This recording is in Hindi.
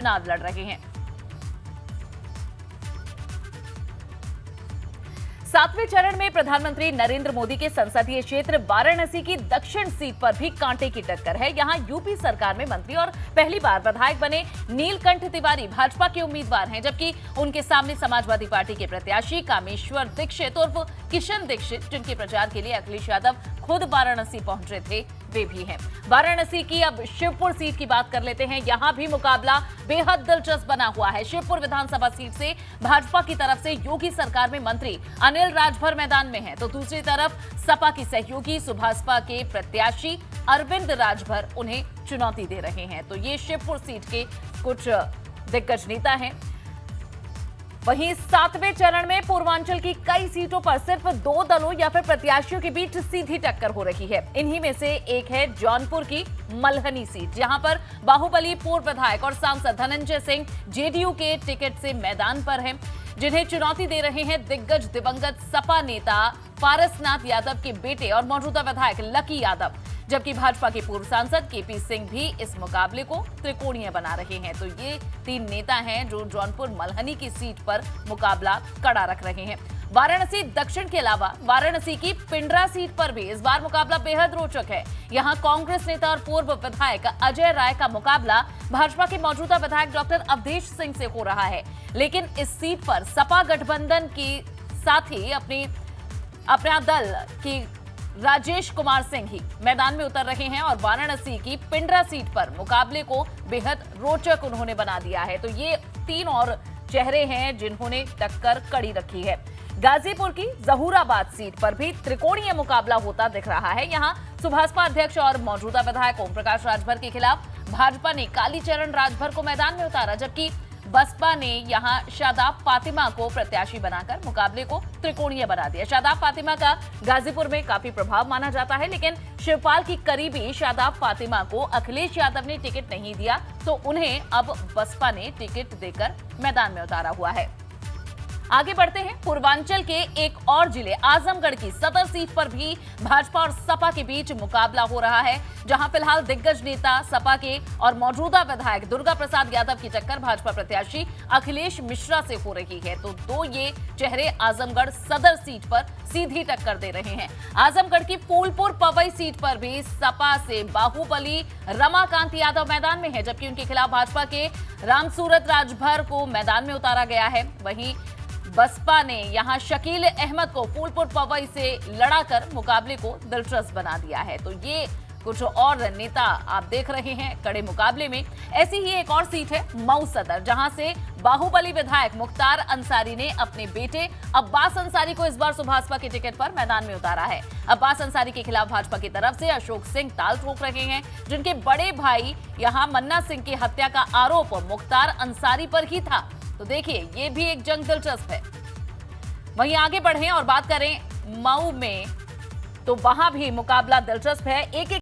चुनाव लड़ रहे हैं। 7वें चरण में प्रधानमंत्री नरेंद्र मोदी के संसदीय क्षेत्र वाराणसी की दक्षिण सीट पर भी कांटे की टक्कर है। यहां यूपी सरकार में मंत्री और पहली बार विधायक बने नीलकंठ तिवारी भाजपा के उम्मीदवार हैं, जबकि उनके सामने समाजवादी पार्टी के प्रत्याशी कामेश्वर दीक्षित उर्फ किशन दीक्षित, जिनके प्रचार के लिए अखिलेश यादव खुद वाराणसी पहुंचे थे, वे भी हैं। वाराणसी की अब शिवपुर सीट की बात कर लेते हैं। यहां भी मुकाबला बेहद दिलचस्प बना हुआ है। शिवपुर विधानसभा सीट से भाजपा की तरफ से योगी सरकार में मंत्री अनिल राजभर मैदान में हैं, तो दूसरी तरफ सपा की सहयोगी सुभाषपा के प्रत्याशी अरविंद राजभर उन्हें चुनौती दे रहे हैं। तो ये शिवपुर सीट के कुछ दिग्गज नेता हैं। वहीं 7वें चरण में पूर्वांचल की कई सीटों पर सिर्फ 2 दलों या फिर प्रत्याशियों के बीच सीधी टक्कर हो रही है। इन्हीं में से एक है जौनपुर की मल्हनी सीट, जहां पर बाहुबली पूर्व विधायक और सांसद धनंजय सिंह जेडीयू के टिकट से मैदान पर हैं, जिन्हें चुनौती दे रहे हैं दिग्गज दिवंगत सपा नेता पारसनाथ यादव के बेटे और मौजूदा विधायक लकी यादव, जबकि भाजपा के पूर्व सांसद केपी सिंह भी इस मुकाबले को त्रिकोणीय बना रहे हैं। तो ये 3 नेता हैं जो जौनपुर मल्हनी की सीट पर मुकाबला कड़ा रख रहे हैं। वाराणसी दक्षिण के अलावा वाराणसी की पिंडरा सीट पर भी इस बार मुकाबला बेहद रोचक है। यहां कांग्रेस नेता और पूर्व विधायक अजय राय का मुकाबला भाजपा के मौजूदा विधायक डॉक्टर अवधेश सिंह से हो रहा है, लेकिन इस सीट पर सपा गठबंधन के साथ ही अपने दल की राजेश कुमार सिंह ही मैदान में उतर रहे हैं और वाराणसी की पिंडरा सीट पर मुकाबले को बेहद रोचक उन्होंने बना दिया है। तो ये 3 और चेहरे हैं जिन्होंने टक्कर कड़ी रखी है। गाजीपुर की जहूराबाद सीट पर भी त्रिकोणीय मुकाबला होता दिख रहा है। यहां सुभाषपा अध्यक्ष और मौजूदा विधायक ओम प्रकाश राजभर के खिलाफ भाजपा ने कालीचरण राजभर को मैदान में उतारा, जबकि बसपा ने यहां शादाब फातिमा को प्रत्याशी बनाकर मुकाबले को त्रिकोणीय बना दिया। शादाब फातिमा का गाजीपुर में काफी प्रभाव माना जाता है, लेकिन शिवपाल की करीबी शादाब फातिमा को अखिलेश यादव ने टिकट नहीं दिया, तो उन्हें अब बसपा ने टिकट देकर मैदान में उतारा हुआ है। आगे बढ़ते हैं। पूर्वांचल के एक और जिले आजमगढ़ की सदर सीट पर भी भाजपा और सपा के बीच मुकाबला हो रहा है, जहां फिलहाल दिग्गज नेता सपा के और मौजूदा विधायक दुर्गा प्रसाद यादव की टक्कर भाजपा प्रत्याशी अखिलेश मिश्रा से हो रही है। तो 2 ये चेहरे आजमगढ़ सदर सीट पर सीधी टक्कर दे रहे हैं। आजमगढ़ की फूलपुर पवई सीट पर भी सपा से बाहुबली रमाकांत यादव मैदान में है, जबकि उनके खिलाफ भाजपा के रामसूरत राजभर को मैदान में उतारा गया है। वहीं बसपा ने यहां शकील अहमद को फूलपुर पवई से लड़ाकर मुकाबले को दिलचस्प बना दिया है। तो ये कुछ और नेता आप देख रहे हैं कड़े मुकाबले में। ऐसी ही एक और सीट है मऊ सदर, जहां से बाहुबली विधायक मुख्तार अंसारी ने अपने बेटे अब्बास अंसारी को इस बार सुभाषपा के टिकट पर मैदान में उतारा है। अब्बास अंसारी के खिलाफ भाजपा की तरफ से अशोक सिंह ताल ठोक रहे हैं, जिनके बड़े भाई यहां मन्ना सिंह की हत्या का आरोप मुख्तार अंसारी पर ही था। तो देखिए, ये भी एक जंग दिलचस्प है। वहीं आगे बढ़ें और बात करें मऊ में, तो वहां भी मुकाबला दिलचस्प है। एक